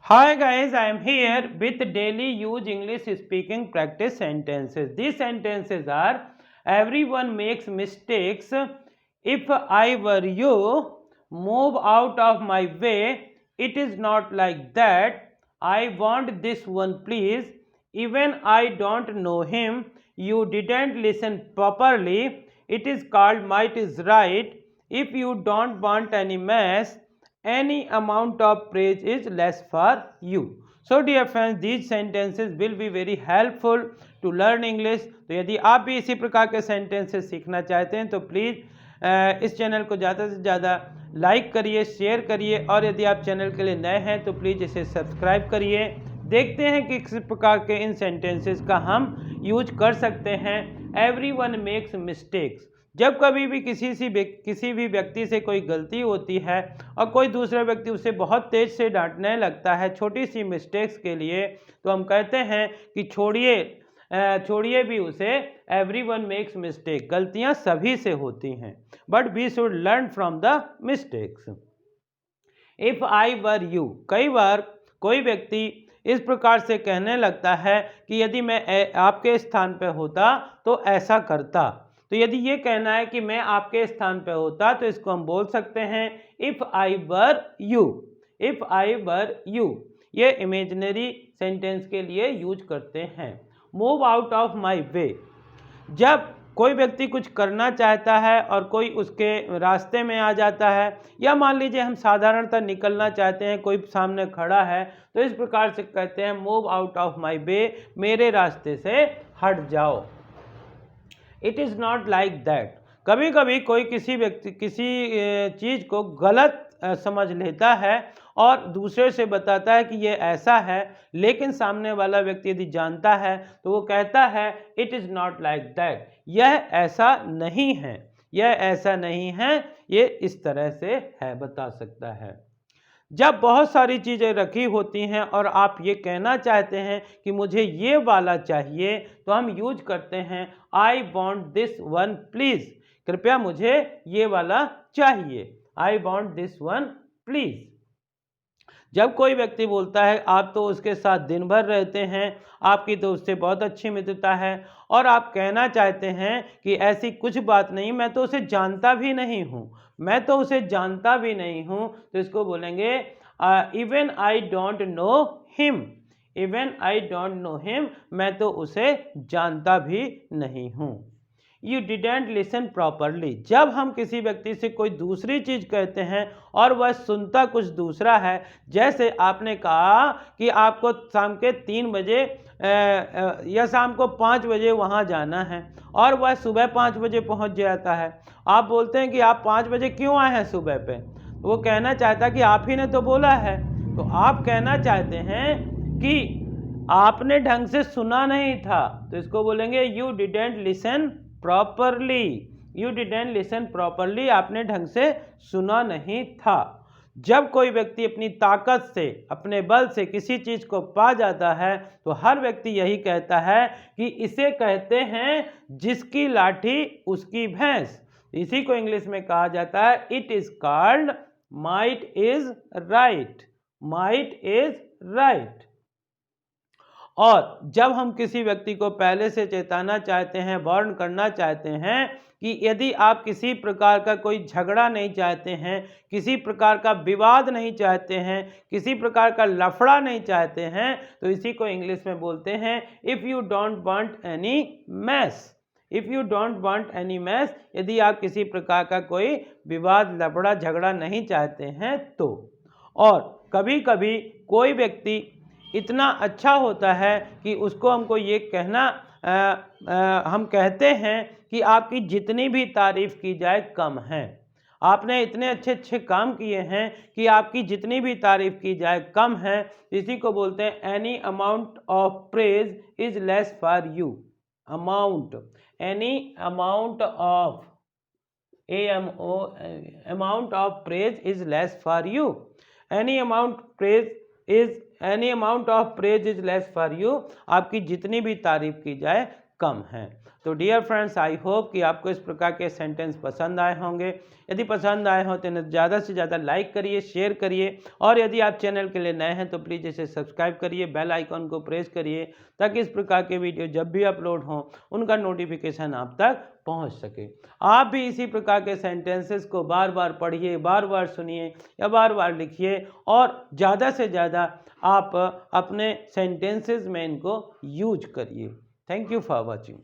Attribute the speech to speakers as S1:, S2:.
S1: Hi guys, I am here with daily use English speaking practice sentences. These sentences are: everyone makes mistakes. If I were you, move out of my way. It is not like that. I want this one, please. Even I don't know him. You didn't listen properly. It is called might is right. If you don't want any mess, any amount of praise is less for you. So dear friends, these sentences will be very helpful to learn English. तो यदि आप भी इसी प्रकार के sentences सीखना चाहते हैं तो प्लीज़ इस चैनल को ज़्यादा से ज़्यादा लाइक करिए, शेयर करिए, और यदि आप चैनल के लिए नए हैं तो प्लीज़ इसे सब्सक्राइब करिए। देखते हैं कि किस प्रकार के इन सेंटेंसेस का हम यूज कर सकते हैं। Everyone makes mistakes. जब कभी भी किसी भी व्यक्ति से कोई गलती होती है और कोई दूसरा व्यक्ति उसे बहुत तेज से डांटने लगता है छोटी सी मिस्टेक्स के लिए, तो हम कहते हैं कि छोड़िए भी उसे। Everyone makes mistake. गलतियां सभी से होती हैं, but we should learn from the mistakes. If I were you. कई बार कोई व्यक्ति इस प्रकार से कहने लगता है कि यदि मैं आपके स्थान पर होता तो ऐसा करता। तो यदि ये कहना है कि मैं आपके स्थान पर होता तो इसको हम बोल सकते हैं if I were you. If I were you ये इमेजिनरी सेंटेंस के लिए यूज करते हैं। मूव आउट ऑफ माई वे। जब कोई व्यक्ति कुछ करना चाहता है और कोई उसके रास्ते में आ जाता है, या मान लीजिए हम साधारणतः निकलना चाहते हैं, कोई सामने खड़ा है, तो इस प्रकार से कहते हैं मूव आउट ऑफ माई वे, मेरे रास्ते से हट जाओ। It is not like that. कभी कभी कोई किसी चीज़ को गलत समझ लेता है और दूसरे से बताता है कि ये ऐसा है, लेकिन सामने वाला व्यक्ति यदि जानता है तो वो कहता है it is not like that, यह ऐसा नहीं है, यह ऐसा नहीं है, ये इस तरह से है, बता सकता है। जब बहुत सारी चीज़ें रखी होती हैं और आप ये कहना चाहते हैं कि मुझे ये वाला चाहिए, तो हम यूज करते हैं I want this one please. कृपया मुझे ये वाला चाहिए। I want this one please. जब कोई व्यक्ति बोलता है आप तो उसके साथ दिन भर रहते हैं, आपकी तो उससे बहुत अच्छी मित्रता है, और आप कहना चाहते हैं कि ऐसी कुछ बात नहीं, मैं तो उसे जानता भी नहीं हूँ, मैं तो उसे जानता भी नहीं हूँ, तो इसको बोलेंगे even I don't know him. Even I don't know him, मैं तो उसे जानता भी नहीं हूँ। You didn't listen properly. जब हम किसी व्यक्ति से कोई दूसरी चीज़ कहते हैं और वह सुनता कुछ दूसरा है, जैसे आपने कहा कि आपको शाम के 3 बजे या शाम को 5 बजे वहाँ जाना है, और वह सुबह 5 बजे पहुँच जाता है। आप बोलते हैं कि आप 5 बजे क्यों आए हैं सुबह पे? तो वो कहना चाहता कि आप ही ने तो बोला है। तो आप कहना चाहते हैं कि आपने ढंग से सुना नहीं था, तो इसको बोलेंगे you didn't listen properly. You didn't listen properly, आपने ढंग से सुना नहीं था। जब कोई व्यक्ति अपनी ताकत से, अपने बल से किसी चीज़ को पा जाता है, तो हर व्यक्ति यही कहता है कि इसे कहते हैं जिसकी लाठी उसकी भैंस। इसी को इंग्लिश में कहा जाता है it is called might is right. Might is right. और जब हम किसी व्यक्ति को पहले से चेताना चाहते हैं, वार्न करना चाहते हैं कि यदि आप किसी प्रकार का कोई झगड़ा नहीं चाहते हैं, किसी प्रकार का विवाद नहीं चाहते हैं, किसी प्रकार का लफड़ा नहीं चाहते हैं, तो इसी को इंग्लिश में बोलते हैं if you don't want any mess. If you don't want any mess, यदि आप किसी प्रकार का कोई विवाद, लफड़ा, झगड़ा नहीं चाहते हैं तो। और कभी कभी कोई व्यक्ति इतना अच्छा होता है कि उसको हमको ये कहना हम कहते हैं कि आपकी जितनी भी तारीफ़ की जाए कम है। आपने इतने अच्छे अच्छे काम किए हैं कि आपकी जितनी भी तारीफ़ की जाए कम है। इसी को बोलते हैं any amount of praise is less for you. Amount, any amount of amount of praise is less for you. Any amount of praise is less for you. आपकी जितनी भी तारीफ की जाए कम है। तो डियर फ्रेंड्स, आई होप कि आपको इस प्रकार के सेंटेंस पसंद आए होंगे। यदि पसंद आए हों तो इन्हें ज़्यादा से ज़्यादा लाइक करिए, शेयर करिए, और यदि आप चैनल के लिए नए हैं तो प्लीज़ इसे सब्सक्राइब करिए, बेल आइकन को प्रेस करिए, ताकि इस प्रकार के वीडियो जब भी अपलोड हों उनका नोटिफिकेशन आप तक पहुंच सके। आप भी इसी प्रकार के सेंटेंसेस को बार बार पढ़िए, बार बार सुनिए या बार बार लिखिए, और ज़्यादा से ज़्यादा आप अपने सेंटेंसेस में इनको यूज करिए। Thank you for watching.